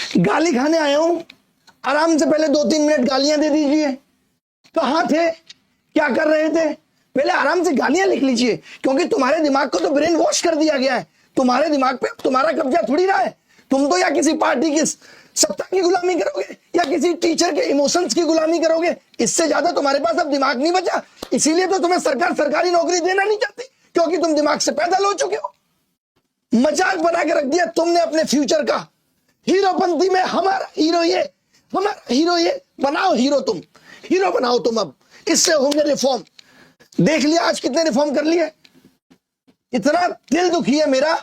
गाली खाने आया हूं, आराम से पहले 2-3 मिनट गालियां दे दीजिए। कहां थे, क्या कर रहे थे, पहले आराम से गालियां लिख लीजिए, क्योंकि तुम्हारे दिमाग को तो ब्रेन वॉश कर दिया गया है। तुम्हारे दिमाग पे तुम्हारा कब्जा थोड़ी रहा है। तुम तो या किसी पार्टी की सत्ता की गुलामी करोगे या किसी टीचर के इमोशंस की गुलामी करोगे। इससे ज्यादा तुम्हारे पास अब दिमाग नहीं बचा। इसीलिए तो तुम्हें सरकार सरकारी नौकरी देना नहीं चाहती, क्योंकि तुम दिमाग से पैदल हो चुके हो। मजाक बना के रख दिया तुमने अपने फ्यूचर का। हीरोपंथी में हमारा हीरो ये, हमारा हीरो ये। बनाओ हीरो, तुम हीरो बनाओ तुम। अब इससे होंगे रिफॉर्म। देख लिया आज कितने रिफॉर्म कर लिए। इतना दिल दुखी है मेरा,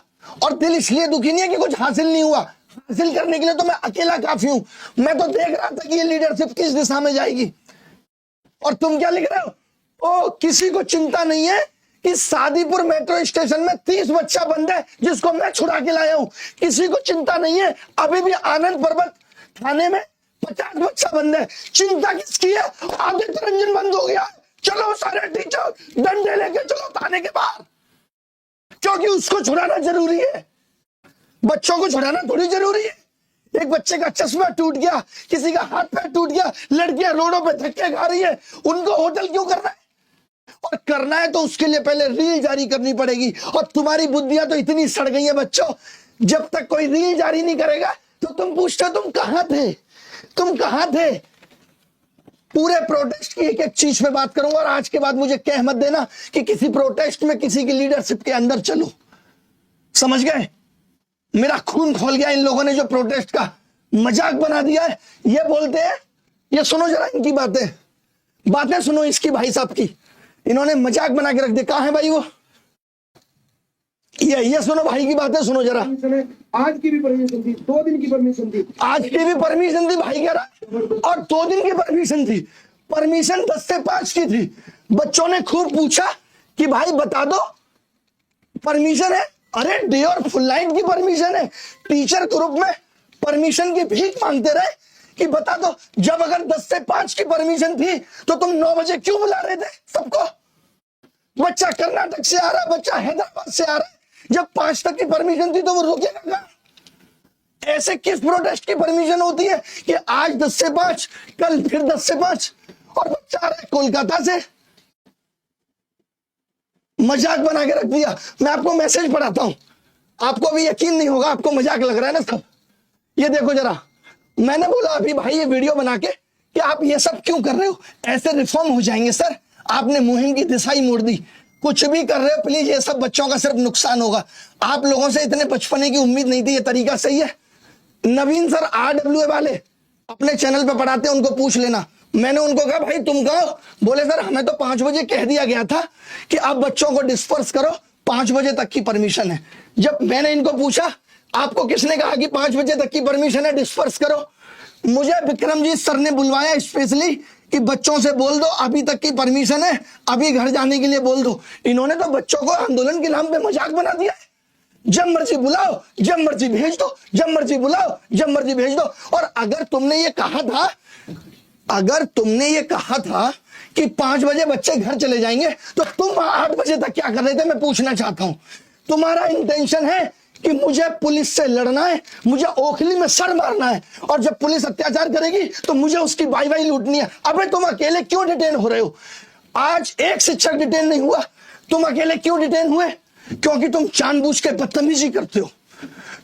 और दिल इसलिए दुखी नहीं है कि कुछ हासिल नहीं हुआ। हासिल करने के लिए तो मैं अकेला काफी हूं। मैं तो देख रहा था कि ये लीडरशिप किस दिशा में जाएगी, और तुम क्या लिख रहे हो? ओ, किसी को चिंता नहीं है कि सादीपुर मेट्रो स्टेशन में 30 बच्चा बंद है जिसको मैं छुड़ा के लाया हूं। किसी को चिंता नहीं है अभी भी आनंद पर्वत थाने में 50 बच्चा बंद है। चिंता किसकी है? आदित्य रंजन बंद हो गया। चलो सारे टीचर डंडे लेके चलो थाने के बाहर, क्योंकि उसको छुड़ाना जरूरी है। बच्चों को छुड़ाना थोड़ी जरूरी है। एक बच्चे का चश्मा टूट गया, किसी का हाथ पैर टूट गया, लड़कियां रोडों पे धक्के खा रही है, उनको होटल क्यों करना है? और करना है तो उसके लिए पहले रील जारी करनी पड़ेगी। और तुम्हारी बुद्धियां तो इतनी सड़ गई है बच्चों, जब तक कोई रील जारी नहीं करेगा तो तुम पूछते तुम कहां थे, तुम कहां थे। पूरे प्रोटेस्ट की एक एक चीज पे बात करूंगा, और आज के बाद मुझे कह मत देना कि किसी प्रोटेस्ट में किसी की लीडरशिप के अंदर चलो। समझ गए? मेरा खून खोल गया इन लोगों ने जो प्रोटेस्ट का मजाक बना दिया है। ये बोलते हैं, ये सुनो जरा इनकी बातें सुनो इसकी, भाई साहब की। इन्होंने मजाक बना के रख दिया। कहां है भाई वो? ये सुनो भाई की बातें सुनो जरा। आज की भी परमिशन थी, 2 दिन की परमिशन थी। आज की भी परमिशन थी भाई कह रहा, और 2 दिन की परमिशन थी। परमिशन 10 से 5 की थी। बच्चों ने खूब पूछा कि भाई बता दो परमिशन है। अरे डे और फुल नाइट की परमिशन है। टीचर ग्रुप में परमिशन की भीख मांगते रहे कि बता दो, जब अगर 10 से 5 की परमिशन थी तो तुम 9 बजे क्यों बुला रहे थे सबको? बच्चा कर्नाटक से आ रहा, बच्चा हैदराबाद से आ रहा है। जब 5 तक की परमिशन थी तो वो रुकेगा कहां? ऐसे किस प्रोटेस्ट की परमिशन होती है कि आज 10 से 5, कल फिर 10 से 5, और बच्चा आ रहा है कोलकाता से। मजाक बना के रख दिया। मैं आपको मैसेज पढ़ाता हूं, आपको भी यकीन नहीं होगा, आपको मजाक लग रहा है ना सब। ये देखो जरा, मैंने बोला अभी भाई ये वीडियो बना के कि आप ये सब क्यों कर रहे हो, ऐसे रिफॉर्म हो जाएंगे सर। आपने मुहिम की दिशा ही मोड़ दी। कुछ भी कर रहे हो प्लीज, ये सब बच्चों का सिर्फ नुकसान होगा। आप लोगों से इतने बचपने की उम्मीद नहीं थी। ये तरीका सही है? नवीन सर RWA वाले अपने चैनल पे पढ़ाते हैं, उनको पूछ लेना। मैंने उनको कहा भाई तुम कहो, बोले सर हमें तो 5 बजे कह दिया गया था कि आप बच्चों को डिस्पर्स करो, 5 बजे तक की परमिशन है। जब मैंने इनको पूछा आपको किसने कहा कि 5 बजे तक की परमिशन है, डिस्पर्स करो, मुझे विक्रमजीत सर ने बुलवाया स्पेशली कि बच्चों से बोल दो अभी तक की परमिशन है, अभी घर जाने के लिए बोल दो। इन्होंने तो बच्चों को आंदोलन के नाम पे मजाक बना दिया है। जब मर्जी बुलाओ, जब मर्जी भेज दो, जब मर्जी बुलाओ, जब मर्जी भेज दो। और अगर तुमने ये कहा था कि 5 बजे बच्चे घर चले जाएंगे, तो तुम 8 बजे तक क्या कर रहे थे? मैं पूछना चाहता हूं। तुम्हारा इंटेंशन है कि मुझे पुलिस से लड़ना है, मुझे ओखली में सर मारना है, और जब पुलिस अत्याचार करेगी तो मुझे उसकी वाई लूटनी है। अबे तुम अकेले क्यों डिटेन हो रहे हो? आज एक शिक्षक डिटेन नहीं हुआ, तुम अकेले क्यों डिटेन हुए? क्योंकि तुम जानबूझ के बदतमीजी करते हो।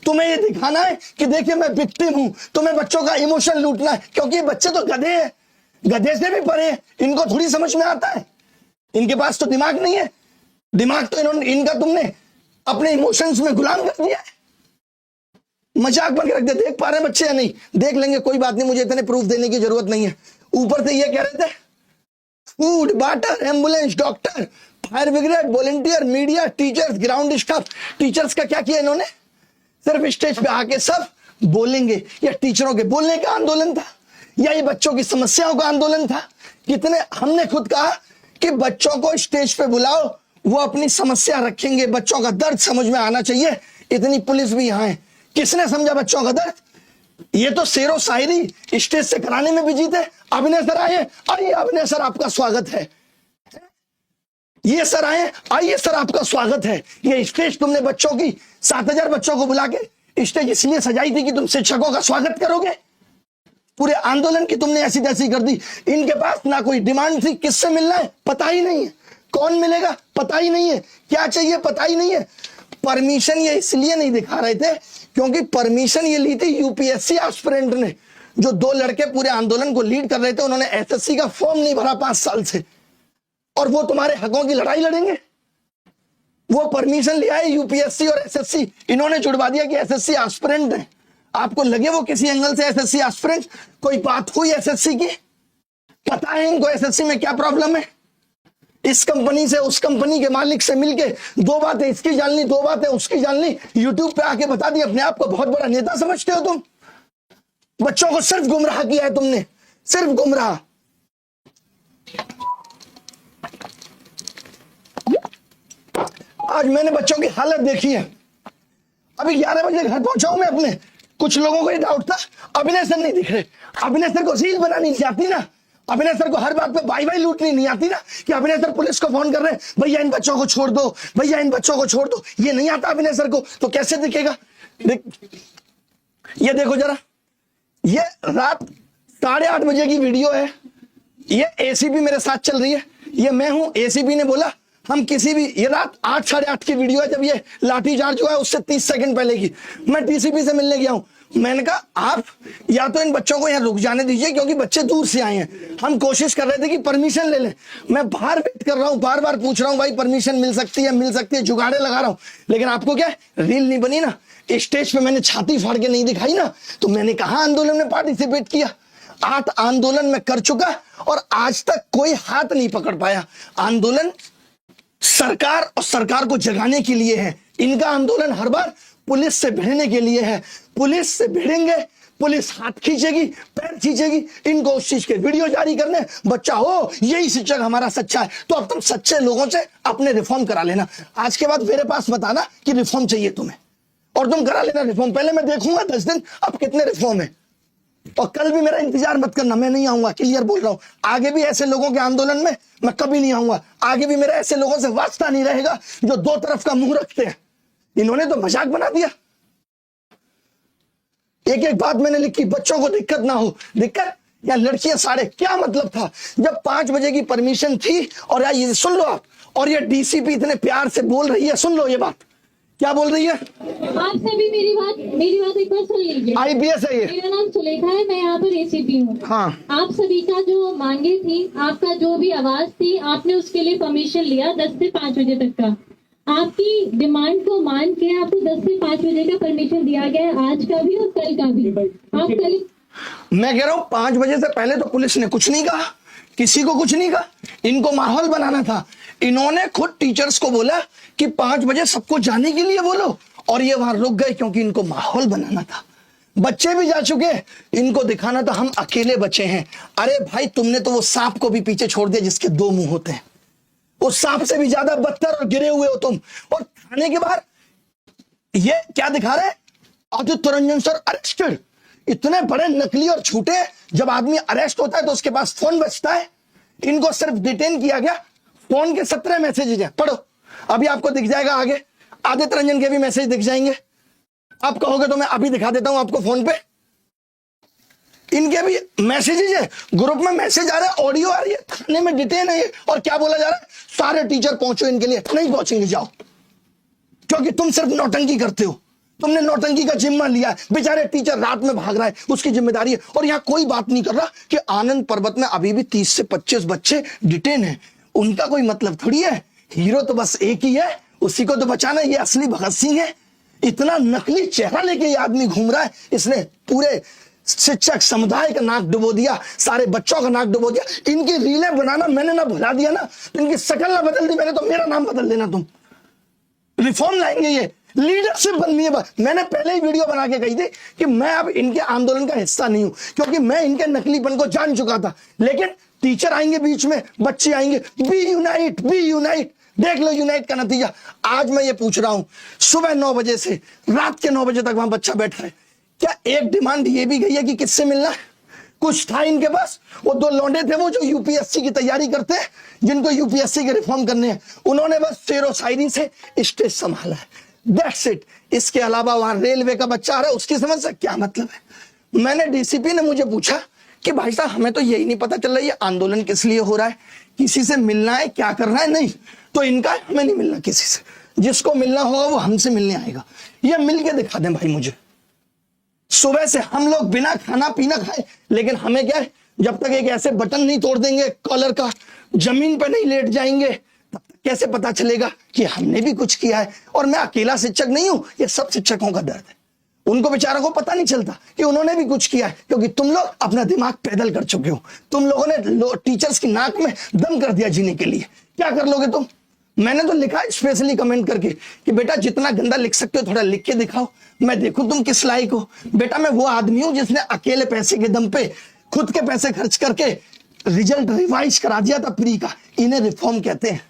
तुम्हें ये दिखाना है कि देखिए मैं विक्टिम हूं, तुम्हें बच्चों का इमोशन लूटना है, क्योंकि ये बच्चे तो गधे हैं, गधे से भी परे हैं। इनको थोड़ी समझ में आता है, इनके पास तो दिमाग नहीं है। दिमाग तो इनका तुमने अपने इमोशंस में गुलाम कर दिया है। मजाक बन के रख दे। देख पा रहे हैं बच्चे या नहीं? देख लेंगे, कोई बात नहीं, मुझे इतने प्रूफ देने की जरूरत नहीं है। ऊपर से ये कह रहे थे food, water, ambulance, doctor, fire brigade, volunteer, media, teachers, ground staff. Teachers का क्या किया इन्होंने? सिर्फ स्टेज पे आके सब बोलेंगे। या टीचरों के बोलने का आंदोलन था, या ये बच्चों की समस्याओं का आंदोलन था? कितने हमने खुद कहा कि बच्चों को स्टेज पे बुलाओ, वो अपनी समस्या रखेंगे, बच्चों का दर्द समझ में आना चाहिए। इतनी पुलिस भी यहां है, किसने समझा बच्चों का दर्द? ये तो शेरो शायरी स्टेज से कराने में बिजी थे। अभिनय सर आइए, अभिनय सर आपका स्वागत है। ये सर आए, आइए सर आपका स्वागत है। ये स्टेज तुमने बच्चों की 7000 बच्चों को बुला के स्टेज इसलिए सजाई थी कि तुम शिक्षकों का स्वागत करोगे? पूरे आंदोलन की तुमने ऐसी तैसी कर दी। इनके पास ना कोई डिमांड थी, किससे मिलना है पता ही नहीं है, कौन मिलेगा पता ही नहीं है, क्या चाहिए पता ही नहीं है। परमिशन ये इसलिए नहीं दिखा रहे थे क्योंकि परमिशन ये ली थी यूपीएससी एस्पिरेंट ने, जो 2 लड़के पूरे आंदोलन को लीड कर रहे थे। उन्होंने एसएससी का फॉर्म नहीं भरा 5 साल से, और वो तुम्हारे हकों की लड़ाई लड़ेंगे। वो परमिशन लिया है यूपीएससी और एसएससी, इन्होंने जुड़वा दिया कि एसएससी एस्पिरेंट है। आपको लगे वो किसी एंगल से एसएससी एस्पिरेंट? कोई बात हुई एसएससी की? पता है इनको एसएससी में क्या प्रॉब्लम है? इस कंपनी से उस कंपनी के मालिक से मिलके 2 बातें इसकी जाननी, 2 बातें उसकी जाननी, यूट्यूब पे आके बता दी। अपने आप को बहुत बड़ा नेता समझते हो तुम। बच्चों को सिर्फ गुमराह किया है तुमने, सिर्फ गुमराह। आज मैंने बच्चों की हालत देखी है। अभी 11 बजे घर पहुंचा हूं मैं अपने। कुछ लोगों को ये डाउट था अभिनय सर नहीं दिख रहे। अभिनय सर को रील बनानी नहीं आती ना, अभिनय सर को हर बात पे बाई बाई लूटनी नहीं आती ना, कि अभिनय सर पुलिस को फोन कर रहे हैं, भैया इन बच्चों को छोड़ दो, भैया इन बच्चों को छोड़ दो। ये नहीं आता अभिनय सर को, तो कैसे दिखेगा? ये देखो जरा, ये रात 8:30 बजे की वीडियो है। ये एसीपी मेरे साथ चल रही है, ये मैं हूं। एसीपी ने बोला हम किसी भी, ये रात 8 साढ़े 8 की वीडियो है, जब ये लाठीचार्ज हुआ है उससे 30 सेकंड पहले की। मैं डीसीपी से मिलने गया हूं। मैंने कहा आप या तो इन बच्चों को यहाँ रुक जाने दीजिए, क्योंकि बच्चे दूर से आए हैं। हम कोशिश कर रहे थे कि परमिशन ले लें। मैं बाहर वेट कर रहा हूँ, बार बार पूछ रहा हूँ भाई परमिशन मिल सकती है, मिल सकती है, जुगाड़े लगा रहा हूँ। लेकिन आपको क्या रील नहीं बनी ना, स्टेज पे मैंने छाती फाड़ के नहीं दिखाई ना, तो मैंने कहा आंदोलन में पार्टिसिपेट किया। 8 आंदोलन में कर चुका और आज तक कोई हाथ नहीं पकड़ पाया। आंदोलन सरकार और सरकार को जगाने के लिए है। इनका आंदोलन हर बार पुलिस से भिड़ने के लिए है। पुलिस से भिड़ेंगे, पुलिस हाथ खींचेगी, पैर खींचेगी, इनको उस चीज के वीडियो जारी करने। बच्चा हो यही शिक्षक हमारा सच्चा है, तो अब तुम सच्चे लोगों से अपने रिफॉर्म करा लेना। आज के बाद मेरे पास बताना कि रिफॉर्म चाहिए तुम्हें, और तुम करा लेना रिफॉर्म। पहले मैं देखूंगा 10 दिन अब कितने रिफॉर्म है। और कल भी मेरा इंतजार मत करना, मैं नहीं आऊंगा, क्लियर बोल रहा हूं। आगे भी ऐसे लोगों के आंदोलन में मैं कभी नहीं आऊंगा। आगे भी मेरा ऐसे लोगों से वास्ता नहीं रहेगा जो 2 तरफ का मुंह रखते हैं। इन्होंने तो मजाक बना दिया। एक एक बात मैंने लिखी, बच्चों को दिक्कत ना हो। दिक्कत या लड़कियां साढ़े, क्या मतलब था जब 5 बजे की परमिशन थी? और यार ये सुन लो आप, और ये डीसीपी इतने प्यार से बोल रही है, सुन लो ये बात क्या बोल रही है। आप सभी मेरी बात एक बार सुन लीजिए। आईपीएस है ये। मेरा नाम सुलेखा है, मैं यहाँ पर एसीपी हूँ। हाँ। आप सभी का जो मांगे थी, आपका जो भी आवाज थी, आपने उसके लिए परमिशन लिया 10 से 5 बजे तक का। आपकी डिमांड को मान के आपको 10 से 5 बजे का परमिशन दिया गया है, आज का भी और कल का भी। आप कल, मैं कह रहा हूं 5 बजे से पहले तो पुलिस ने कुछ नहीं कहा, किसी को कुछ नहीं कहा। इनको माहौल बनाना था। इन्होंने खुद टीचर्स को बोला कि 5 बजे सबको जाने के लिए बोलो, और ये वहां रुक गए क्योंकि इनको माहौल बनाना था। बच्चे भी जा चुके, इनको दिखाना था हम अकेले बचे हैं। अरे भाई तुमने तो वो सांप को भी पीछे छोड़ दिया जिसके 2 मुंह होते हैं। उस सांप से भी ज्यादा बदतर और गिरे हुए हो तुम। और थाने के बाहर ये क्या दिखा रहे? Aditya Ranjan sir arrested. इतने बड़े नकली और झूठे। जब आदमी अरेस्ट होता है तो उसके पास फोन बचता है। इनको सिर्फ डिटेन किया गया, फोन के 17 मैसेजेस हैं, पढ़ो। अभी आपको दिख जाएगा आगे, आदित्य रंजन के भी मैसेज दिख जाएंगे। आप कहोगे तो मैं अभी दिखा देता हूं आपको फोन पे। इनके भी मैसेजेस है, ग्रुप में मैसेज आ रहा है, ऑडियो आ रही है, थाने में डिटेन है ये। और क्या बोला जा रहा है? सारे टीचर पहुंचो इनके लिए। नहीं पहुंचेंगे, जाओ, क्योंकि तुम सिर्फ नौटंकी करते हो। तुमने नौटंकी का जिम्मा लिया है। बेचारे टीचर रात में भाग रहा है, उसकी जिम्मेदारी है। और यहाँ कोई बात नहीं कर रहा कि आनंद पर्वत में अभी भी 30 से 25 बच्चे डिटेन हैं। उनका कोई मतलब थोड़ी है। हीरो तो बस एक ही है, उसी को तो बचाना। ये असली भगत सिंह है। इतना नकली चेहरा लेके ये आदमी घूम रहा है। इसने पूरे शिक्षक समुदाय का नाक डुबो दिया, सारे बच्चों का नाक डुबो दिया। इनकी रीलें बनाना मैंने ना भुला दिया ना, इनकी शक्ल ना बदल दी मैंने, तो मेरा नाम बदल देना तुम। रिफॉर्म लाएंगे ये, लीडरशिप बननी है। मैंने पहले ही वीडियो बना के कही थी कि मैं अब इनके आंदोलन का हिस्सा नहीं हूं, क्योंकि मैं इनके नकलीपन को जान चुका था। लेकिन टीचर आएंगे बीच में, बच्चे आएंगे, बी यूनाइट, बी यूनाइट। देख लो यूनाइट का नतीजा। आज मैं ये पूछ रहा हूं, सुबह 9 बजे से रात के 9 बजे तक वहां बच्चा बैठा है। क्या एक डिमांड ये भी गई है कि किससे मिलना है? कुछ था इनके पास? वो 2 लौंडे थे वो जो यूपीएससी की तैयारी करते हैं, जिनको यूपीएससी के रिफॉर्म करने हैं। उन्होंने बस शेरो शायरी से स्टेज संभाला है। That's it. इसके अलावा वहां रेलवे का बच्चा आ रहा है, उसकी समझ से क्या मतलब है। मैंने डीसीपी ने मुझे पूछा कि भाई साहब हमें तो यही नहीं पता चल रहा है ये आंदोलन किस लिए हो रहा है, किसी से मिलना है, क्या करना है। नहीं तो इनका हमें नहीं मिलना किसी से, जिसको मिलना होगा वो हमसे मिलने आएगा। ये मिल के दिखा दें भाई मुझे। सुबह से हम लोग बिना खाना पीना खाए, लेकिन हमें क्या है, जब तक एक ऐसे बटन नहीं तोड़ देंगे कॉलर का, जमीन पर नहीं लेट जाएंगे, तब तक कैसे पता चलेगा कि हमने भी कुछ किया है। और मैं अकेला शिक्षक नहीं हूं, ये सब शिक्षकों का दर्द है। उनको बेचारों को पता नहीं चलता कि उन्होंने भी कुछ किया है, क्योंकि तुम लोग अपना दिमाग पैदल कर चुके हो। तुम लोगों ने टीचर्स की नाक में दम कर दिया जीने के लिए। क्या कर लोगे तुम? मैंने तो लिखा स्पेशली कमेंट करके कि बेटा जितना गंदा लिख सकते हो थोड़ा लिख के दिखाओ, मैं देखूं तुम किस लायक हो। बेटा मैं वो आदमी हूं जिसने अकेले पैसे के दम पे खुद के पैसे खर्च करके रिजल्ट रिवाइज करा दिया था प्री का। इन्हें रिफॉर्म कहते हैं।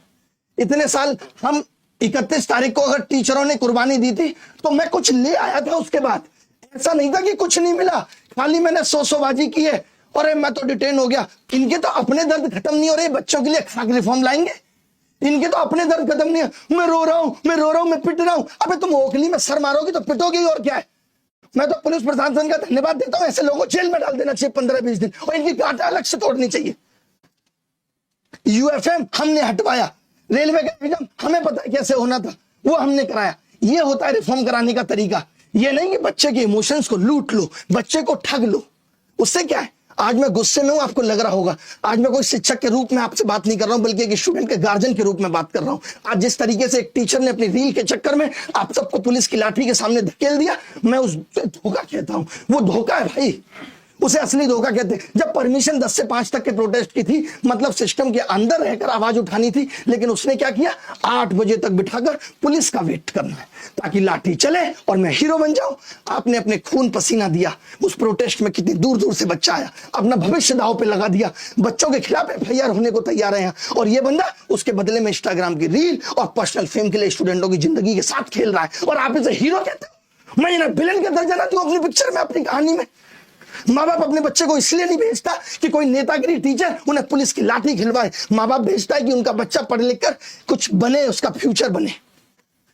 इतने साल हम 31 तारीख को अगर टीचरों ने कुर्बानी दी थी तो मैं कुछ ले आया था उसके बाद। ऐसा नहीं था कि कुछ नहीं मिला, खाली मैंने सौबाजी की है और मैं तो डिटेन हो गया। इनके तो अपने दर्द खत्म नहीं हो रहे, बच्चों के लिए खाक रिफॉर्म लाएंगे। इनके तो अपने दर्द खत्म नहीं है। मैं रो रहा हूं, मैं रो रहा हूं, मैं पिट रहा हूं। अबे तुम ओखली में सर मारोगी तो पिटोगी ही, और क्या है। मैं तो पुलिस प्रशासन का धन्यवाद देता हूं, ऐसे लोगों को जेल में डाल देना चाहिए 15-20 दिन, और इनकी गांठ अलग से तोड़नी चाहिए। यूएफएम हमने हटवाया, रेलवे का एग्जाम हमें पता है कैसे होना था, वो हमने कराया। ये होता है रिफॉर्म कराने का तरीका। ये नहीं कि बच्चे के इमोशंस को लूट लो, बच्चे को ठग लो। उससे क्या है, आज मैं गुस्से में हूं, आपको लग रहा होगा। आज मैं कोई शिक्षक के रूप में आपसे बात नहीं कर रहा हूं, बल्कि एक स्टूडेंट के गार्जियन के रूप में बात कर रहा हूं। आज जिस तरीके से एक टीचर ने अपनी रील के चक्कर में आप सबको पुलिस की लाठी के सामने धकेल दिया, मैं उस धोखा कहता हूं। वो धोखा है भाई, उसे असली धोखा कहते हैं। जब परमिशन 10 से 5 तक के प्रोटेस्ट की थी, मतलब सिस्टम के अंदर रहकर आवाज उठानी थी, लेकिन उसने क्या किया, 8 बजे तक बिठाकर पुलिस का वेट करना है ताकि लाठी चले और मैं हीरो बन जाऊं। आपने अपने खून पसीना दिया उस प्रोटेस्ट में, कितनी दूर दूर से बच्चा आया, अपना भविष्य दांव पे लगा दिया, बच्चों के खिलाफ एफआईआर होने को तैयार है। और ये बंदा उसके बदले में इंस्टाग्राम की रील और पर्सनल फेम के लिए स्टूडेंटों की जिंदगी के साथ खेल रहा है, और आप इसे हीरो कहते हो। मैं विलन का दर्जा ना दूं अपनी पिक्चर में, अपनी कहानी में। माँ बाप अपने बच्चे को इसलिए नहीं भेजता कि कोई नेतागिरी टीचर उन्हें पुलिस की लाठी खिलवाए। माँ बाप भेजता है कि उनका बच्चा पढ़ लिख कर कुछ बने, उसका फ्यूचर बने।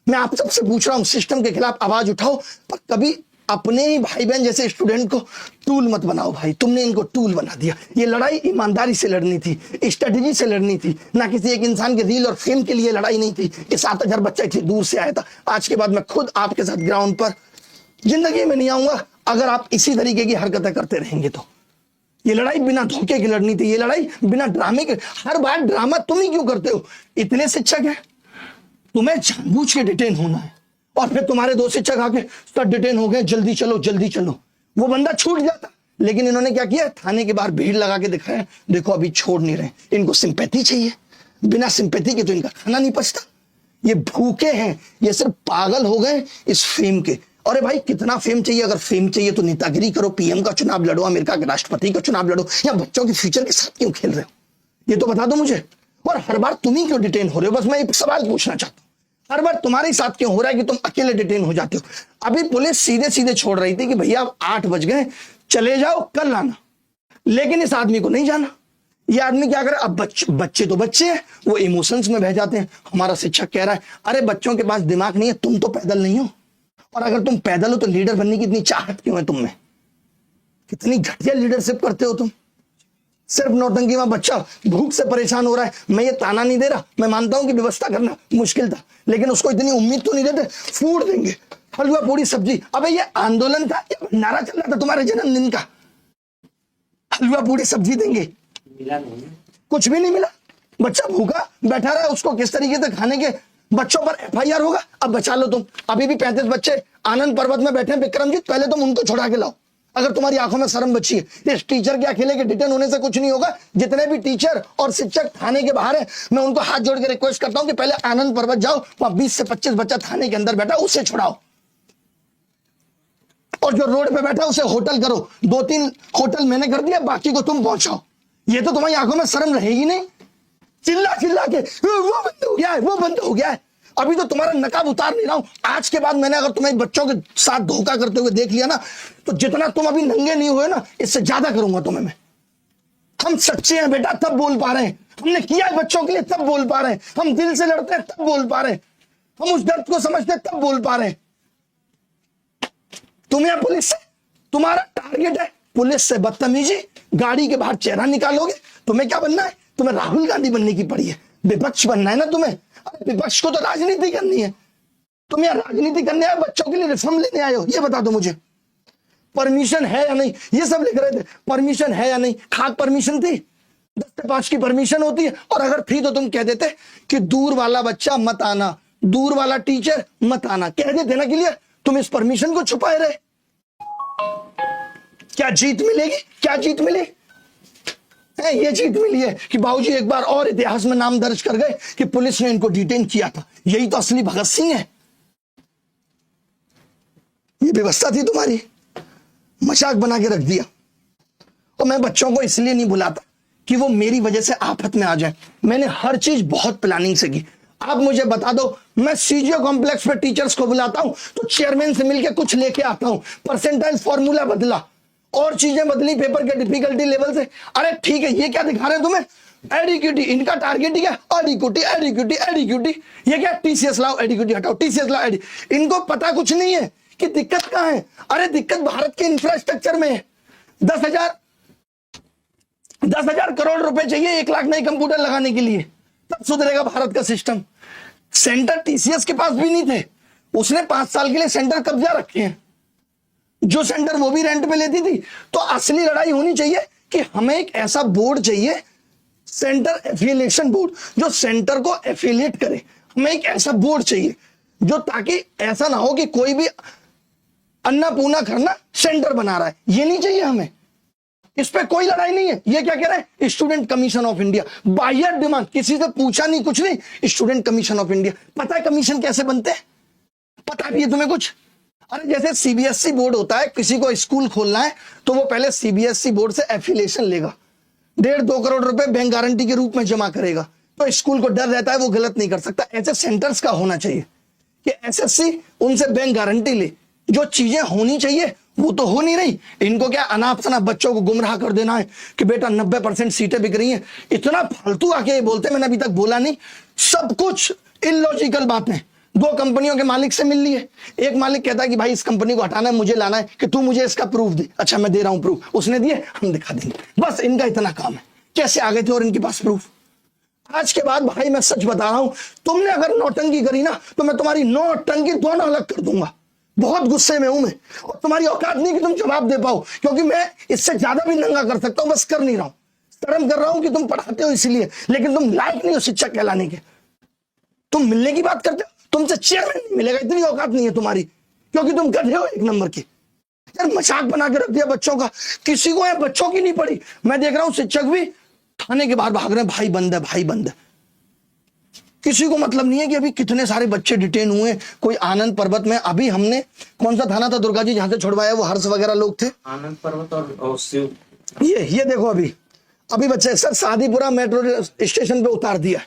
मैं आप सबसे पूछ रहा हूं, सिस्टम के खिलाफ आवाज उठाओ, पर कभी अपने ही भाई बहन जैसे स्टूडेंट को टूल मत बनाओ। भाई तुमने इनको टूल बना दिया। ये लड़ाई ईमानदारी से लड़नी थी, स्ट्रेटेजी से लड़नी थी, ना किसी एक इंसान के रील और फेम के लिए लड़ाई नहीं थी। ये 7000 बच्चा इतनी दूर से आया था। आज के बाद मैं खुद आपके साथ ग्राउंड पर जिंदगी में नहीं आऊंगा अगर आप इसी तरीके की हरकतें करते रहेंगे तो। ये लड़ाई बिना धोखे की लड़नी थी, ये लड़ाई बिना ड्रामे के। हर बार ड्रामा तुम ही क्यों करते हो? इतने शिक्षक हैं, तुम्हें जानबूझ के डिटेन होना है, और फिर तुम्हारे 2 शिक्षक आके सर डिटेन हो गए, जल्दी चलो जल्दी चलो। वो बंदा छूट जाता, लेकिन इन्होंने क्या किया, थाने के बाहर भीड़ लगा के दिखाया, देखो अभी छोड़ नहीं रहे। इनको सिंपैथी चाहिए, बिना सिंपैथी के तो इनका खाना नहीं पचता। ये भूखे हैं, ये सिर्फ पागल हो गए इस फेम के। अरे भाई कितना फेम चाहिए? अगर फेम चाहिए तो नेतागिरी करो, पीएम का चुनाव लड़ो, अमेरिका के राष्ट्रपति का चुनाव लड़ो, या बच्चों के फ्यूचर के साथ क्यों खेल रहे हो, ये तो बता दो मुझे। और हर बार तुम ही क्यों डिटेन हो रहे हो? बस मैं एक सवाल पूछना चाहता हूं, हर बार तुम्हारे साथ क्यों हो रहा है कि तुम अकेले डिटेन हो जाते हो? अभी पुलिस सीधे सीधे छोड़ रही थी कि भैया अब 8 बज गए, चले जाओ, कल आना, लेकिन इस आदमी को नहीं जाना। ये आदमी क्या करे, अब बच्चे तो बच्चे हैं, वो इमोशंस में बह जाते हैं। हमारा शिक्षक कह रहा है, अरे बच्चों के पास दिमाग नहीं है, तुम तो पैदल नहीं हो, और अगर तुम पैदल हो तो लीडर बनने की इतनी चाहत क्यों है तुम में? कितनी घटिया लीडरशिप करते हो तुम। सिर्फ नौटंकी में बच्चा भूख से परेशान हो रहा है। मैं ये ताना नहीं दे रहा, मैं मानता हूं कि व्यवस्था करना मुश्किल था, लेकिन उसको इतनी उम्मीद तो नहीं देते फूड देंगे, हलवा पूरी सब्जी। अबे ये आंदोलन था, ये भंडारा चल रहा था तुम्हारे जन्मदिन का, हलवा पूरी सब्जी देंगे, मिला नहीं, कुछ भी नहीं मिला। बच्चा भूखा बैठा रहा है, उसको किस तरीके से खाने के बच्चों पर एफआईआर होगा। अब बचा लो तुम, अभी भी 35 बच्चे आनंद पर्वत में बैठे हैं विक्रमजीत, पहले तुम उनको छुड़ा के लाओ अगर तुम्हारी आंखों में शर्म बची है। इस टीचर के अकेले के डिटेन होने से कुछ नहीं होगा। जितने भी टीचर और शिक्षक थाने के बाहर हैं, मैं उनको हाथ जोड़ के रिक्वेस्ट करता हूं कि पहले आनंद पर्वत जाओ, वहां 20 से 25 बच्चा थाने के अंदर बैठा, उससे छुड़ाओ, और जो रोड पे बैठा उसे होटल करो। 2-3 होटल मैंने कर दिया, बाकी को तुम पहुंचाओ। ये तो तुम्हारी आंखों में शर्म रहेगी नहीं, चिल्ला चिल्ला के वो बंद हो गया है, वो बंद हो गया है। अभी तो तुम्हारा नकाब उतार नहीं रहा हूं। आज के बाद मैंने अगर तुम्हें बच्चों के साथ धोखा करते हुए देख लिया ना, तो जितना तुम अभी नंगे नहीं हुए ना, इससे ज्यादा करूंगा तुम्हें मैं। हम सच्चे हैं बेटा, तब बोल पा रहे हैं। हमने किया है बच्चों के लिए, तब बोल पा रहे हैं। हम दिल से लड़ते हैं, तब बोल पा रहे हैं। हम उस दर्द को समझते तब बोल पा रहे हैं। तुम यहाँ पुलिस से, तुम्हारा टारगेट है पुलिस से बदतमीजी, गाड़ी के बाहर चेहरा निकालोगे। तुम्हें क्या बनना है? तुम्हें राहुल गांधी बनने की पड़ी है, विपक्ष बनना है ना तुम्हें। अरे विपक्ष को तो राजनीति करनी है, तुम यहाँ राजनीति करने आए, बच्चों के लिए रिफॉर्म लेने आए हो। ये बता दो मुझे, परमिशन है या नहीं? ये सब लिख रहे थे, परमिशन है या नहीं? खाक परमिशन थी? 10 से 5 की परमिशन होती है, और अगर थी तो तुम कह देते कि दूर वाला बच्चा मत आना, दूर वाला टीचर मत आना, कह देते ना। के लिए तुम इस परमिशन को छुपाए रहे। क्या जीत मिलेगी? क्या जीत मिली है? ये जीत मिली है कि बाबूजी एक बार और इतिहास में नाम दर्ज कर गए कि पुलिस ने इनको डिटेन किया था। यही तो असली भगत सिंह है। ये व्यवस्था थी तुम्हारी, मजाक बना के रख दिया। और मैं बच्चों को इसलिए नहीं बुलाता कि वो मेरी वजह से आफत में आ जाए। मैंने हर चीज बहुत प्लानिंग से की। आप मुझे बता दो, मैं सीजीओ कॉम्प्लेक्स पे टीचर्स को बुलाता हूं तो चेयरमैन से मिलकर कुछ लेके आता हूं। परसेंटाइल फॉर्मूला बदला और चीजें बदली पेपर के डिफिकल्टी लेवल से। अरे ठीक है, ये क्या दिखा रहे हैं तुम्हें? एडिक्यूटी, इनका टारगेट ही क्या? एडिक्यूटी एडिक्यूटी एडिक्यूटी। ये क्या? टीसीएस लाओ, एडिक्यूटी हटाओ, टीसीएस लाओ, इनको पता कुछ नहीं है कि दिक्कत कहां है। अरे दिक्कत भारत के इंफ्रास्ट्रक्चर में है। 10,000 करोड़ रुपए चाहिए 1 लाख नए कंप्यूटर लगाने के लिए, तब सुधरेगा भारत का सिस्टम। सेंटर टीसीएस के पास भी नहीं थे, उसने 5 साल के लिए सेंटर कब्जा रखे हैं। जो सेंटर वो भी रेंट पे लेती थी। तो असली लड़ाई होनी चाहिए कि हमें एक ऐसा बोर्ड चाहिए, सेंटर एफिलिएशन बोर्ड, जो सेंटर को एफिलिएट करे। हमें एक ऐसा बोर्ड चाहिए जो, ताकि ऐसा ना हो कि कोई भी अन्नपूर्णा करना सेंटर बना रहा है। ये नहीं चाहिए हमें, इस पे कोई लड़ाई नहीं है। ये क्या कह रहे हैं? स्टूडेंट कमीशन ऑफ इंडिया, बाह्य डिमांड, किसी से पूछा नहीं कुछ नहीं, स्टूडेंट कमीशन ऑफ इंडिया। पता है कमीशन कैसे बनते हैं? पता भी है तुम्हें कुछ? अरे जैसे सीबीएसई बोर्ड होता है, किसी को स्कूल खोलना है तो वो पहले सीबीएसई बोर्ड से एफिलिएशन लेगा, 1.5-2 करोड़ रुपए बैंक गारंटी के रूप में जमा करेगा। तो स्कूल को डर रहता है वो गलत नहीं कर सकता। ऐसे सेंटर्स का होना चाहिए कि एसएससी उनसे बैंक गारंटी ले। जो चीजें होनी चाहिए वो तो हो नहीं रही। इनको क्या अनाप शनाप बच्चों को गुमराह कर देना है कि बेटा 90% सीटें बिक रही हैं। इतना फालतू आके ये बोलते, मैंने अभी तक बोला नहीं। सब कुछ इलॉजिकल बातें। 2 कंपनियों के मालिक से मिल लिए। एक मालिक कहता है कि भाई इस कंपनी को हटाना है, मुझे लाना है, कि तू मुझे इसका प्रूफ दे। अच्छा मैं दे रहा हूं प्रूफ। उसने दिए, हम दिखा देंगे। बस इनका इतना काम है। कैसे आ गए थे और इनके पास प्रूफ? आज के बाद भाई मैं सच बता रहा हूं, तुमने अगर नौटंकी करी ना तो मैं तुम्हारी नौटंकी दोनों अलग कर दूंगा। बहुत गुस्से में हूं मैं, और तुम्हारी औकात नहीं कि तुम जवाब दे पाओ, क्योंकि मैं इससे ज्यादा भी नंगा कर सकता हूं, बस कर नहीं रहा हूं। शर्म कर रहा हूं कि तुम पढ़ाते हो इसलिए, लेकिन तुम लायक नहीं हो शिक्षक कहलाने के। तुम मिलने की बात करते हो, तुमसे चेयरमैन नहीं मिलेगा, इतनी औकात नहीं है तुम्हारी, क्योंकि तुम गधे हो 1 नंबर के। यार मजाक बना के रख दिया बच्चों का। किसी को यार बच्चों की नहीं पड़ी। मैं देख रहा हूं शिक्षक भी थाने के बाहर भाग रहे हैं, भाई बंद है, भाई बंद है। किसी को मतलब नहीं है कि अभी कितने सारे बच्चे डिटेन हुए। कोई आनंद पर्वत में, अभी हमने कौन सा थाना था दुर्गा जी जहां से छुड़वाया, वो हर्ष वगैरह लोग थे, आनंद पर्वत और शिव। ये देखो अभी बच्चे सर शादीपुरा मेट्रो स्टेशन पे उतार दिया।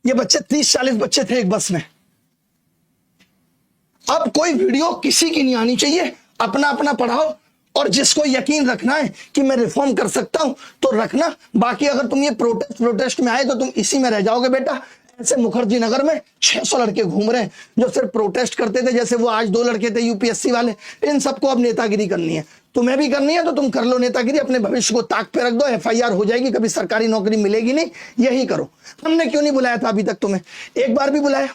ये बच्चे 30-40 बच्चे थे एक बस में। अब कोई वीडियो किसी की नहीं आनी चाहिए, अपना अपना पढ़ाओ, और जिसको यकीन रखना है कि मैं रिफॉर्म कर सकता हूं तो रखना। बाकी अगर तुम ये प्रोटेस्ट में आए तो तुम इसी में रह जाओगे बेटा। ऐसे मुखर्जी नगर में 600 लड़के घूम रहे हैं जो सिर्फ प्रोटेस्ट करते थे, जैसे वो आज 2 लड़के थे यूपीएससी वाले। इन सबको अब नेतागिरी करनी है, तुम्हें भी करनी है तो तुम कर लो नेतागिरी। अपने भविष्य को ताक पे रख दो, एफआईआर हो जाएगी, कभी सरकारी नौकरी मिलेगी नहीं। यही करो। हमने क्यों नहीं बुलाया था अभी तक तुम्हें? एक बार भी बुलाया?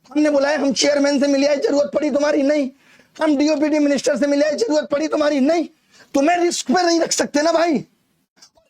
हमने बुलाया। हम चेयरमैन से मिले, जरूरत पड़ी तुम्हारी? नहीं। हम डीओपीटी मिनिस्टर से मिले, जरूरत पड़ी तुम्हारी? नहीं। तुम्हें रिस्क पे नहीं रख सकते ना भाई।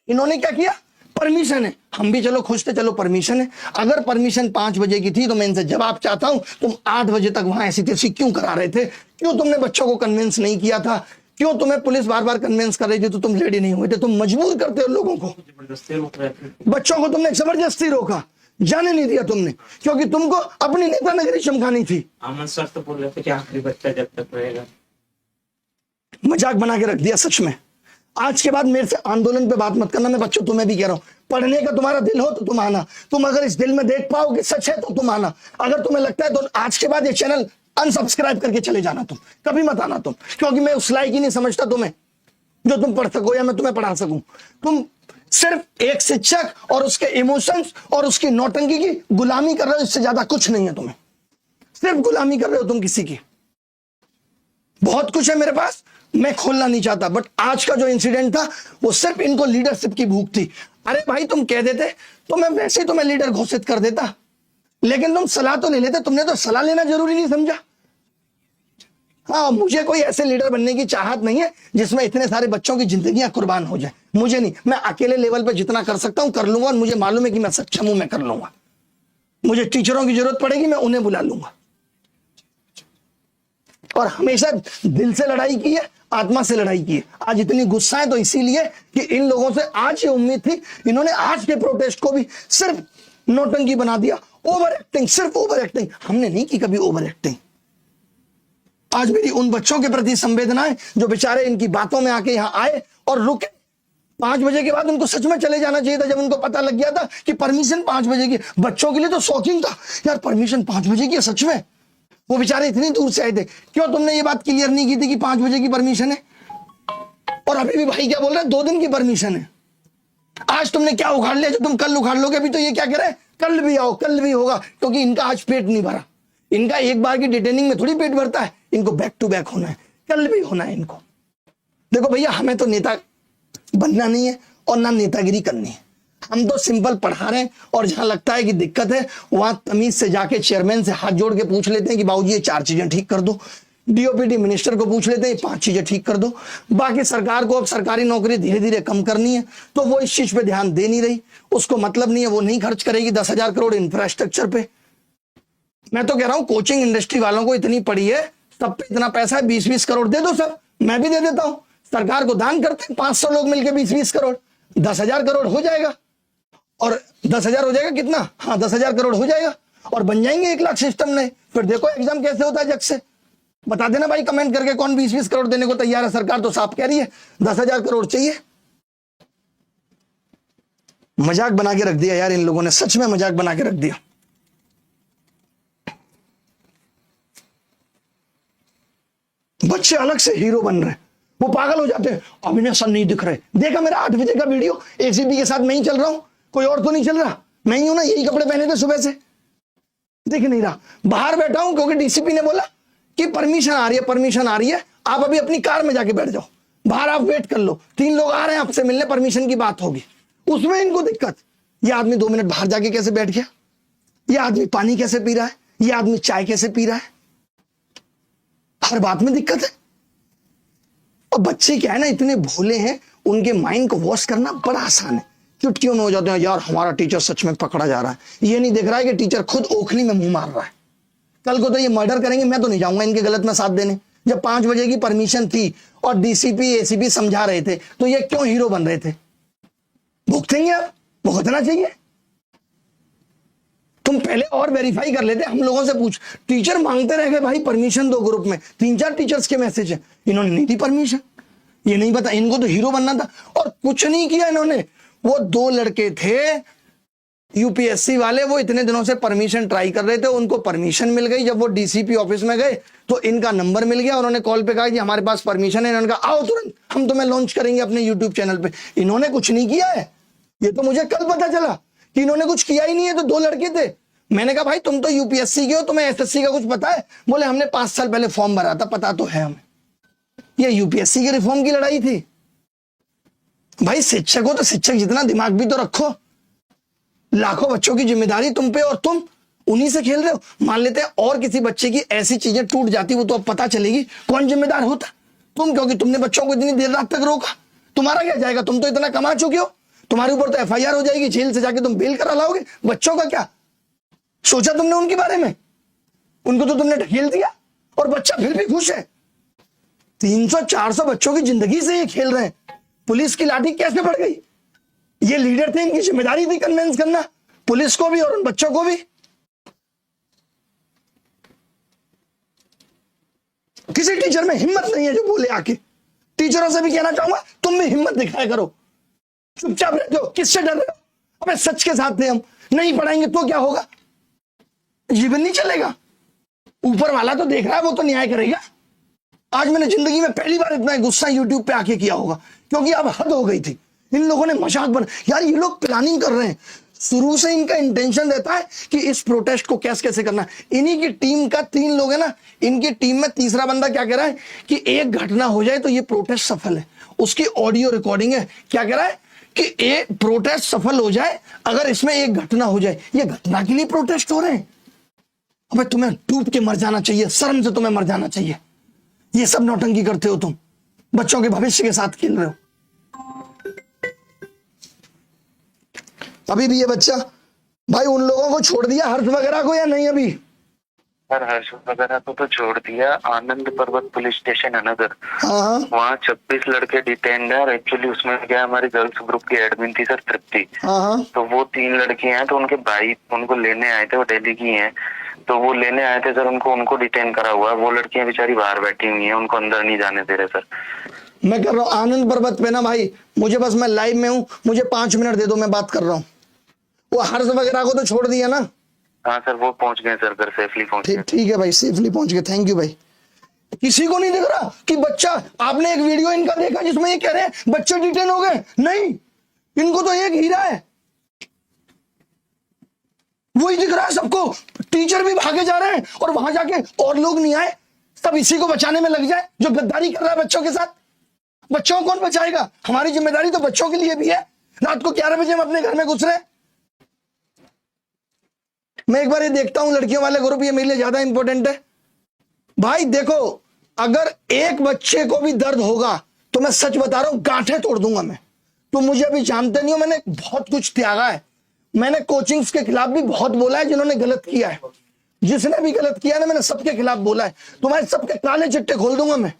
इन्होंने क्या किया? परमिशन है। हम भी चलो खुश थे, चलो परमिशन है। अगर परमिशन 5 बजे की थी तो मैं इनसे जवाब चाहता हूं, तुम 8 बजे तक वहां ऐसी तैसी क्यों करा रहे थे? क्यों तुमने बच्चों को कन्विंस नहीं किया था? क्यों तुम्हें पुलिस बार बार कन्विंस कर रही थी तो तुम रेडी नहीं हुए थे? तुम मजबूर करते हो लोगों को। जबरदस्ती रोक रहे थे। बच्चों को तुमने जबरदस्ती रोका, जाने नहीं दिया तुमने, क्योंकि तुमको अपनी नेता नगरी चमकानी थी। अमन सर तो बोल रहे थे कि आखिरी बच्चा जब तक रहेगा। मजाक बना के रख दिया सच में। आज के बाद मेरे से आंदोलन पे बात मत करना। मैं बच्चों तुम्हें भी कह रहा हूं, पढ़ने का तुम्हारा दिल हो तो तुम आना। तुम अगर इस दिल में देख पाओ कि सच है तो तुम आना। अगर तुम्हें लगता है तो आज के बाद ये चैनल अनसब्सक्राइब करके चले जाना। तुम कभी मत आना तुम, क्योंकि मैं उस लायक ही नहीं समझता तुम्हें जो तुम पढ़ सको या मैं तुम्हें पढ़ा सकूं। तुम सिर्फ एक शिक्षक और उसके इमोशंस और उसकी नौटंकी की गुलामी कर रहे हो, इससे ज्यादा कुछ नहीं है तुम्हें। सिर्फ गुलामी कर रहे हो तुम किसी की। बहुत कुछ है मेरे पास, मैं खोलना नहीं चाहता, बट आज का जो इंसिडेंट था वो सिर्फ इनको लीडरशिप की भूख थी। अरे भाई तुम कह देते तो मैं वैसे ही तुम्हें लीडर घोषित कर देता, लेकिन तुम सलाह तो ले लेते, तुमने तो सलाह लेना जरूरी नहीं समझा। हाँ, मुझे कोई ऐसे लीडर बनने की चाहत नहीं है जिसमें इतने सारे बच्चों की जिंदगियां कुर्बान हो जाए, मुझे नहीं। मैं अकेले लेवल पे जितना कर सकता हूं कर लूंगा, और मुझे मालूम है कि मैं सक्षम हूं, मैं कर लूंगा। मुझे टीचरों की जरूरत पड़ेगी, मैं उन्हें बुला लूंगा। और हमेशा दिल से लड़ाई की है, आत्मा से लड़ाई की है। आज इतनी गुस्सा है तो इसीलिए कि इन लोगों से आज ये उम्मीद थी, इन्होंने आज के प्रोटेस्ट को भी सिर्फ नौटंकी बना दिया, ओवर एक्टिंग, सिर्फ ओवर एक्टिंग। हमने नहीं की कभी ओवर एक्टिंग। आज मेरी उन बच्चों के प्रति संवेदना है जो बेचारे इनकी बातों में आके यहां आए और रुके। 5 बजे के बाद उनको सच में चले जाना चाहिए था, जब उनको पता लग गया था कि परमिशन 5 बजे की। बच्चों के लिए तो शॉकिंग था यार, परमिशन 5 बजे की है सच में। वो बेचारे इतनी दूर से आए थे, क्यों तुमने ये बात क्लियर नहीं की थी कि 5 बजे की परमिशन है? और अभी भी भाई क्या बोल रहे हैं, 2 दिन की परमिशन है। आज तुमने क्या उखाड़ लिया जो तुम कल उखाड़ लोगे? अभी तो ये क्या कह रहे हैं, कल भी आओ, कल भी होगा, क्योंकि इनका आज पेट नहीं भरा। इनका एक बार की डिटेनिंग में थोड़ी पेट भरता है, इनको बैक टू बैक होना है, कल भी होना है इनको। देखो भैया, हमें तो नेता बनना नहीं है और ना नेतागिरी करनी है। हम तो सिंपल पढ़ा रहे हैं, और जहां लगता है कि दिक्कत है वहां तमीज से जाके चेयरमैन से हाथ जोड़ के पूछ लेते हैं कि बाबूजी ये 4 चीजें ठीक कर दो। डीओपीटी मिनिस्टर को पूछ लेते हैं 5 चीजें ठीक कर दो। बाकी सरकार को अब सरकारी नौकरी धीरे धीरे कम करनी है, तो वो इस चीज पे ध्यान दे नहीं रही। उसको मतलब नहीं है, वो नहीं खर्च करेगी 10,000 करोड़ इंफ्रास्ट्रक्चर पे। मैं तो कह रहा हूं कोचिंग इंडस्ट्री वालों को इतनी पड़ी है, सब पे इतना पैसा है, 20-20 करोड़ दे दो सब, मैं भी दे देता हूं। सरकार को दान करते हैं 500 लोग मिलकर 20-20 करोड़, 10,000 करोड़ हो जाएगा। और 10,000 हो जाएगा कितना? हाँ 10,000 करोड़ हो जाएगा, और बन जाएंगे 1 लाख सिस्टम नए। फिर देखो एग्जाम कैसे होता है जग से। बता देना भाई कमेंट करके कौन 20-20 करोड़ देने को तैयार है। सरकार तो साफ कह रही है 10,000 करोड़ चाहिए। मजाक बना के रख दिया यार इन लोगों ने, सच में मजाक बना के रख दिया। बच्चे अलग से हीरो बन रहे हैं, वो पागल हो जाते हैं, अभिनय सर नहीं दिख रहे। देखा मेरा 8 बजे का वीडियो, एसीपी के साथ मैं ही चल रहा हूं, कोई और तो नहीं चल रहा। मैं ही हूं ना, यही कपड़े पहने थे सुबह से, दिख नहीं रहा। बाहर बैठा हूं क्योंकि डीसीपी ने बोला कि परमिशन आ रही है, परमिशन आ रही है, आप अभी अपनी कार में जाके बैठ जाओ, बाहर आप वेट कर लो, 3 लोग आ रहे हैं आपसे मिलने, परमिशन की बात होगी। उसमें इनको दिक्कत, ये आदमी 2 मिनट बाहर जाके कैसे बैठ गया, ये आदमी पानी कैसे पी रहा है, ये आदमी चाय कैसे पी रहा है, हर बात में दिक्कत है। और बच्चे क्या है ना, इतने भोले हैं, उनके माइंड को वॉश करना बड़ा आसान है। चुटकियों में हो जाते हैं यार हमारा टीचर सच में पकड़ा जा रहा है। ये नहीं देख रहा है कि टीचर खुद ओखली में मुंह मार रहा है। कल को तो ये मर्डर करेंगे, मैं तो नहीं जाऊंगा इनके गलत में साथ देने। जब 5 बजे की परमिशन थी और डीसीपी एसीपी समझा रहे थे, तो ये क्यों हीरो बन रहे थे? भुगतेंगे आप, भुगतना चाहिए। तुम पहले और वेरीफाई कर लेते, हम लोगों से पूछ। टीचर मांगते रह गए भाई परमिशन दो, ग्रुप में 3-4 टीचर्स के मैसेज है, इन्होंने नहीं दी परमिशन। ये नहीं पता, इनको तो हीरो बनना था और कुछ नहीं किया इन्होंने। वो 2 लड़के थे यूपीएससी वाले, वो इतने दिनों से परमिशन ट्राई कर रहे थे, उनको परमिशन मिल गई। जब वो डीसीपी ऑफिस में गए तो इनका नंबर मिल गया, उन्होंने कॉल पे कहा कि हमारे पास परमिशन है। इन्होंने कहा आओ तुरंत, हम तुम्हें लॉन्च करेंगे अपने यूट्यूब चैनल पे। इन्होंने कुछ नहीं किया है, ये तो मुझे कल पता चला कि इन्होंने कुछ किया ही नहीं है। तो 2 लड़के थे, मैंने कहा भाई तुम तो यूपीएससी के हो, तुम्हें एसएससी का कुछ पता है? बोले हमने 5 साल पहले फॉर्म भरा था, पता तो है हमें। ये यूपीएससी के रिफॉर्म की लड़ाई थी। भाई शिक्षक हो तो शिक्षक जितना दिमाग भी तो रखो। लाखों बच्चों की जिम्मेदारी तुम पे और तुम उन्हीं से खेल रहे हो। मान लेते हैं और किसी बच्चे की ऐसी चीजें टूट जाती, वो तो अब पता चलेगी कौन जिम्मेदार होता? तुम, क्योंकि तुमने बच्चों को इतनी देर रात तक रोका। तुम्हारा क्या जाएगा, तुम तो इतना कमा चुके हो, तुम्हारे ऊपर तो एफआईआर हो जाएगी, जेल से जाके तुम बेल करा लाओगे। बच्चों का क्या सोचा तुमने उनके बारे में? उनको तो तुमने ढकेल दिया और बच्चा फिर भी खुश है। 300-400 बच्चों की जिंदगी से ये खेल रहे हैं। पुलिस की लाठी कैसे पड़ गई? ये लीडर थे, इनकी जिम्मेदारी थी कन्विंस करना पुलिस को भी और उन बच्चों को भी। किसी टीचर में हिम्मत नहीं है जो बोले आके। टीचरों से भी कहना चाहूंगा तुम भी हिम्मत दिखाया करो। चुपचाप रहते हो, किससे डर रहे हो? अबे सच के साथ थे हम, नहीं पढ़ाएंगे तो क्या होगा? जीवन नहीं चलेगा। ऊपर वाला तो देख रहा है, वो तो न्याय करेगा। आज मैंने जिंदगी में पहली बार इतना गुस्सा यूट्यूब पे आके किया होगा, क्योंकि अब हद हो गई थी। इन लोगों ने मजाक बना, यार ये लोग प्लानिंग कर रहे हैं, शुरू से इनका इंटेंशन रहता है कि इस प्रोटेस्ट को कैसे करना है। इन्हीं की टीम का 3 लोग है ना, इनकी टीम में तीसरा बंदा क्या कह रहा है कि एक घटना हो जाए तो ये प्रोटेस्ट सफल है। उसकी ऑडियो रिकॉर्डिंग है, क्या कह रहा है कि एक प्रोटेस्ट सफल हो जाए अगर इसमें एक घटना हो जाए। ये घटना के लिए प्रोटेस्ट हो रहे हैं। अबे तुम्हें डूब के मर जाना चाहिए, शर्म से तुम्हें मर जाना चाहिए। ये सब नौटंकी करते हो तुम, बच्चों के भविष्य के साथ खेल रहे हो। अभी भी ये बच्चा भाई उन लोगों को छोड़ दिया हर्ष वगैरह को या नहीं? अभी सर हर्ष वगैरह को तो छोड़ दिया, आनंद पर्वत पुलिस स्टेशन है ना सर, हाँ वहाँ 26 लड़के डिटेन्ड है। एक्चुअली उसमें क्या हमारी गर्ल्स ग्रुप की एडमिन थी सर तृप्ति, हाँ तो वो 3 लड़की हैं, तो उनके भाई उनको लेने आए थे, वो दिल्ली की हैं, तो वो लेने आए थे सर, उनको डिटेन करा हुआ है। वो लड़कियां बेचारी बाहर बैठी हुई हैं, उनको अंदर नहीं जाने दे रहे सर। मैं कर रहा हूँ आनंद पर्वत पे ना भाई, मुझे बस मैं लाइव में हूँ, मुझे 5 मिनट दे दो, मैं बात कर रहा हूँ। वो हर्ष वगैरह को तो छोड़ दिया ना? हाँ सर वो पहुंच गए सर, घर सेफली पहुंच गए। ठीक है भाई, सेफली पहुंच गए, थैंक यू भाई। किसी को नहीं दिख रहा कि बच्चा, आपने एक वीडियो इनका देखा जिसमें ये कह रहे हैं बच्चे डिटेन हो गए? नहीं, इनको तो एक हीरा है, वही दिख रहा है सबको। टीचर भी भागे जा रहे हैं और वहां जाके और लोग नहीं आए, सब इसी को बचाने में लग जाए जो गद्दारी कर रहा है बच्चों के साथ। बच्चों को कौन बचाएगा? हमारी जिम्मेदारी तो बच्चों के लिए भी है। रात को 11 बजे हम अपने घर में घुस रहे हैं। मैं एक बार ये देखता हूं लड़कियों वाले ग्रुप, ये मेरे लिए ज्यादा इंपॉर्टेंट है भाई। देखो, अगर एक बच्चे को भी दर्द होगा तो मैं सच बता रहा हूं गांठें तोड़ दूंगा मैं। तो मुझे अभी जानते नहीं हो, मैंने बहुत कुछ त्यागा है। मैंने कोचिंग्स के खिलाफ भी बहुत बोला है जिन्होंने गलत किया है। जिसने भी गलत किया है ना, मैंने सबके खिलाफ बोला है। तुम्हारे सबके काले चिट्टे खोल दूंगा मैं।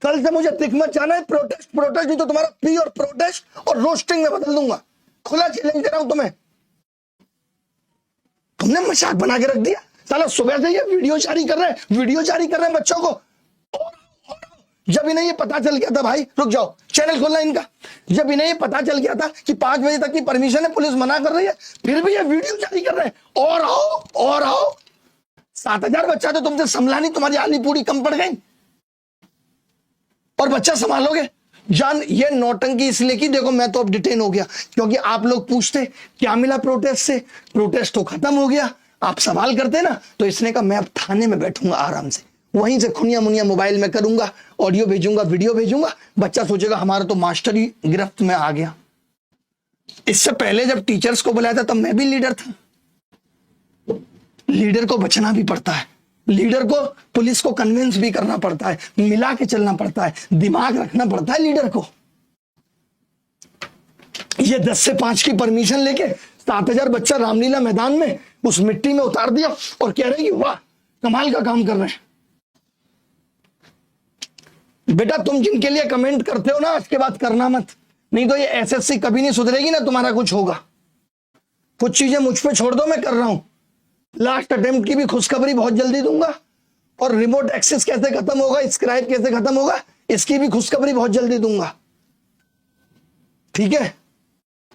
कल से मुझे दिख मत जाना है, प्रोटेस्ट नहीं तो तुम्हारा प्री और प्रोटेस्ट और रोस्टिंग में बदल दूंगा। खुला चैलेंज दे रहा हूं तुम्हें। तुमने मजाक बना के रख दिया साला। सुबह से ये वीडियो जारी कर रहे हैं बच्चों को। जब इन्हें ये पता चल गया था भाई, रुक जाओ, चैनल खोलना इनका। जब इन्हें ये पता चल गया था कि 5 बजे तक की परमिशन है, पुलिस मना कर रही है, फिर भी ये वीडियो जारी कर रहे हैं। और आओ 7000 बच्चा तो तुमसे संभला नहीं, तुम्हारी आली पूरी कम पड़ गई और बच्चा संभालोगे? जान, ये नौटंकी इसलिए की, देखो मैं तो अब डिटेन हो गया क्योंकि आप लोग पूछते क्या मिला प्रोटेस्ट से। प्रोटेस्ट तो खत्म हो गया, आप सवाल करते ना, तो इसने कहा मैं अब थाने में बैठूंगा आराम से, वहीं से खुनिया मुनिया मोबाइल में करूंगा, ऑडियो भेजूंगा, वीडियो भेजूंगा। बच्चा सोचेगा हमारा तो मास्टर ही गिरफ्त में आ गया। इससे पहले जब टीचर्स को बुलाया था तब मैं भी लीडर था। लीडर को बचना भी पड़ता है, लीडर को पुलिस को कन्विंस भी करना पड़ता है, मिला के चलना पड़ता है, दिमाग रखना पड़ता है लीडर को। ये 10 से 5 की परमिशन लेके 7000 बच्चा रामलीला मैदान में उस मिट्टी में उतार दिया और कह रहे हैं कि वाह कमाल का काम कर रहे हैं। बेटा तुम जिनके लिए कमेंट करते हो ना, आज के बाद करना मत, नहीं तो ये एसएससी कभी नहीं सुधरेगी ना, तुम्हारा कुछ होगा। कुछ चीजें मुझ पे छोड़ दो, मैं कर रहा हूं। लास्ट अटेम्प्ट की भी खुशखबरी बहुत जल्दी दूंगा, और रिमोट एक्सेस कैसे खत्म होगा, स्क्राइब कैसे खत्म होगा, इसकी भी खुशखबरी बहुत जल्दी दूंगा। ठीक है,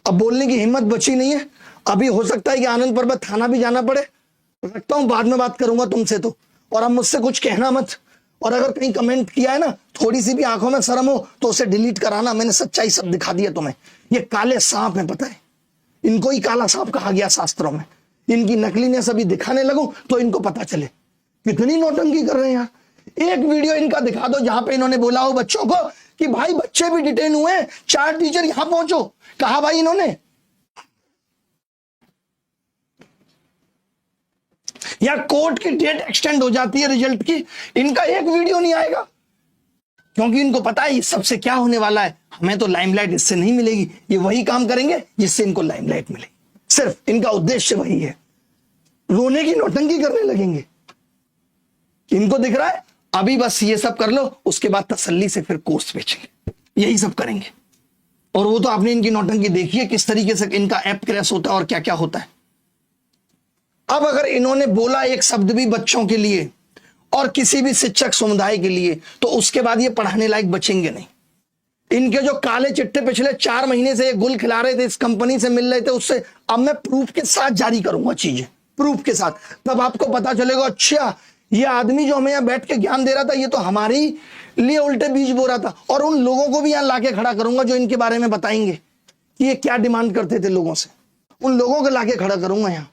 अब बोलने की हिम्मत बची नहीं है। अभी हो सकता है कि आनंद पर्वत थाना भी जाना पड़े, रखता हूं, बाद में बात करूंगा तुमसे तो। और अब मुझसे कुछ कहना मत, और अगर कहीं कमेंट किया है ना, थोड़ी सी भी आंखों में शर्म हो तो उसे डिलीट कराना। मैंने सच्चाई सब दिखा दिया तुम्हें। ये काले सांप है, पता है, इनको ही काला सांप कहा गया शास्त्रों में। इनकी नकलीनेस अभी दिखाने लगूं तो इनको पता चले कितनी नौटंकी कर रहे हैं यार। एक वीडियो इनका दिखा दो जहां पे इन्होंने बोला हो बच्चों को कि भाई बच्चे भी डिटेन हुए हैं, 4 टीचर यहां पहुंचो। कहा भाई इन्होंने, या कोर्ट की डेट एक्सटेंड हो जाती है रिजल्ट की, इनका एक वीडियो नहीं आएगा, क्योंकि इनको पता है सबसे क्या होने वाला है। हमें तो लाइमलाइट इससे नहीं मिलेगी, ये वही काम करेंगे जिससे इनको लाइमलाइट मिलेगी। सिर्फ इनका उद्देश्य वही है, रोने की नौटंकी करने लगेंगे। इनको दिख रहा है अभी बस ये सब कर लो, उसके बाद तसल्ली से फिर कोर्स बेचेंगे, यही सब करेंगे। और वो तो आपने इनकी नौटंकी देखी है किस तरीके से इनका ऐप क्रैश होता है और क्या क्या होता है। अब अगर इन्होंने बोला एक शब्द भी बच्चों के लिए और किसी भी शिक्षक समुदाय के लिए, तो उसके बाद ये पढ़ाने लायक बचेंगे नहीं। इनके जो काले चिट्टे पिछले 4 महीने से ये गुल खिला रहे थे, इस कंपनी से मिल रहे थे, उससे अब मैं प्रूफ के साथ जारी करूंगा चीजें, प्रूफ के साथ। तब आपको पता चलेगा अच्छा ये आदमी जो हमें यहाँ बैठ के ज्ञान दे रहा था, ये तो हमारे ही लिए उल्टे बीज बो रहा था। और उन लोगों को भी यहाँ लाके खड़ा करूंगा जो इनके बारे में बताएंगे कि ये क्या डिमांड करते थे लोगों से। उन लोगों को लाके खड़ा करूंगा यहाँ।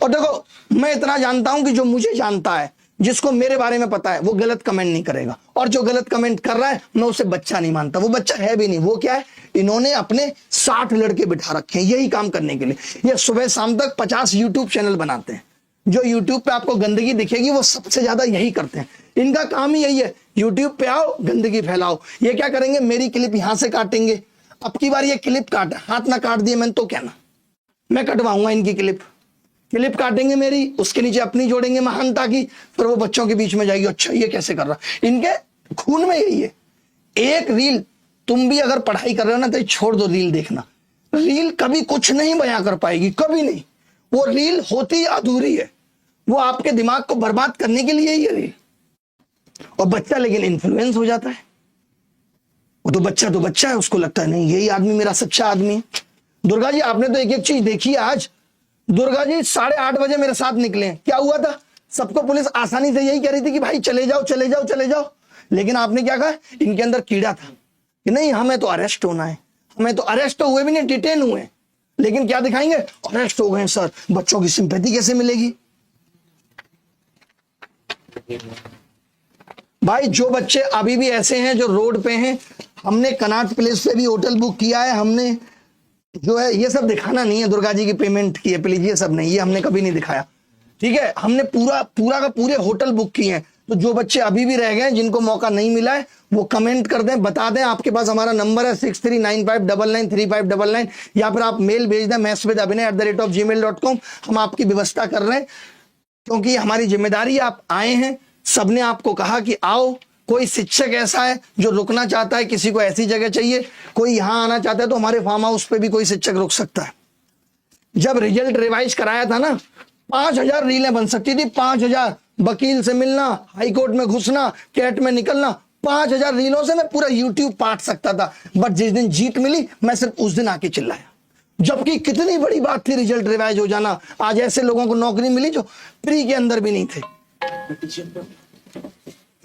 और देखो, मैं इतना जानता हूं कि जो मुझे जानता है, जिसको मेरे बारे में पता है, वो गलत कमेंट नहीं करेगा। और जो गलत कमेंट कर रहा है, मैं उसे बच्चा नहीं मानता। वो बच्चा है भी नहीं। वो क्या है, इन्होंने अपने 60 लड़के बिठा रखे हैं यही काम करने के लिए। ये सुबह शाम तक 50 यूट्यूब चैनल बनाते हैं। जो यूट्यूब पे आपको गंदगी दिखेगी, वो सबसे ज्यादा यही करते हैं। इनका काम ही यही है, यूट्यूब पे आओ, गंदगी फैलाओ। ये क्या करेंगे, मेरी क्लिप यहां से काटेंगे। अब की बार ये क्लिप काटा, हाथ ना काट दिए मैंने तो क्या ना, मैं कटवाऊंगा इनकी क्लिप काटेंगे मेरी, उसके नीचे अपनी जोड़ेंगे महानता की, फिर वो बच्चों के बीच में जाएगी, अच्छा ये कैसे कर रहा। इनके खून में यही है। एक रील, तुम भी अगर पढ़ाई कर रहे हो ना तो छोड़ दो रील देखना। रील कभी कुछ नहीं बयां कर पाएगी, कभी नहीं। वो रील होती अधूरी है, वो आपके दिमाग को बर्बाद करने के लिए ही है रील। और बच्चा लेकिन इन्फ्लुएंस हो जाता है। वो तो बच्चा है, उसको लगता है नहीं यही आदमी मेरा सच्चा आदमी है। दुर्गा जी, आपने तो एक एक चीज देखी है आज। दुर्गा जी 8:30 बजे मेरे साथ निकले, क्या हुआ था? सबको पुलिस आसानी से यही कह रही थी कि भाई चले जाओ चले जाओ चले जाओ। लेकिन आपने क्या कहा, इनके अंदर कीड़ा था कि नहीं हमें तो अरेस्ट होना है। हमें तो अरेस्ट तो हुए भी नहीं, डिटेन हुए, लेकिन क्या दिखाएंगे, अरेस्ट हो गए सर। बच्चों की सिंपैथी कैसे मिलेगी भाई? जो बच्चे अभी भी ऐसे हैं जो रोड पे हैं, हमने कनॉट प्लेस पे भी होटल बुक किया है। हमने जो है ये सब दिखाना नहीं है, दुर्गा जी की पेमेंट की है प्लीज, ये सब नहीं, ये हमने कभी नहीं दिखाया, ठीक है? हमने पूरा का पूरे होटल बुक किए हैं। तो जो बच्चे अभी भी रह गए, जिनको मौका नहीं मिला है, वो कमेंट कर दें, बता दें। आपके पास हमारा नंबर है 6395993599, या फिर आप मेल भेज दें messwithabhinay@gmail.com। हम आपकी व्यवस्था कर रहे हैं, क्योंकि हमारी जिम्मेदारी। आप आए हैं, सबने आपको कहा कि आओ। कोई शिक्षक ऐसा है जो रुकना चाहता है, किसी को ऐसी जगह चाहिए, कोई यहां आना चाहता है, तो हमारे फार्म हाउस पे भी कोई शिक्षक रुक सकता है। जब रिजल्ट रिवाइज कराया था ना, 5000 रीलें बन सकती थी, 5000। वकील से मिलना, हाईकोर्ट में घुसना, कैट में निकलना, 5000 रीलों से मैं पूरा यूट्यूब पाट सकता था। बट जिस दिन जीत मिली, मैं सिर्फ उस दिन आके चिल्लाया, जबकि कितनी बड़ी बात थी रिजल्ट रिवाइज हो जाना। आज ऐसे लोगों को नौकरी मिली जो प्री के अंदर भी नहीं थे।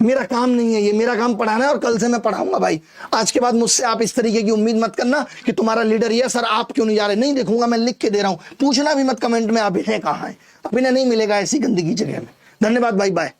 मेरा काम नहीं है ये, मेरा काम पढ़ाना है, और कल से मैं पढ़ाऊंगा भाई। आज के बाद मुझसे आप इस तरीके की उम्मीद मत करना कि तुम्हारा लीडर ये, सर आप क्यों नहीं जा रहे। नहीं देखूंगा, मैं लिख के दे रहा हूं। पूछना भी मत कमेंट में अभिनय कहाँ है। अभिनय नहीं मिलेगा ऐसी गंदगी जगह में। धन्यवाद भाई, बाय।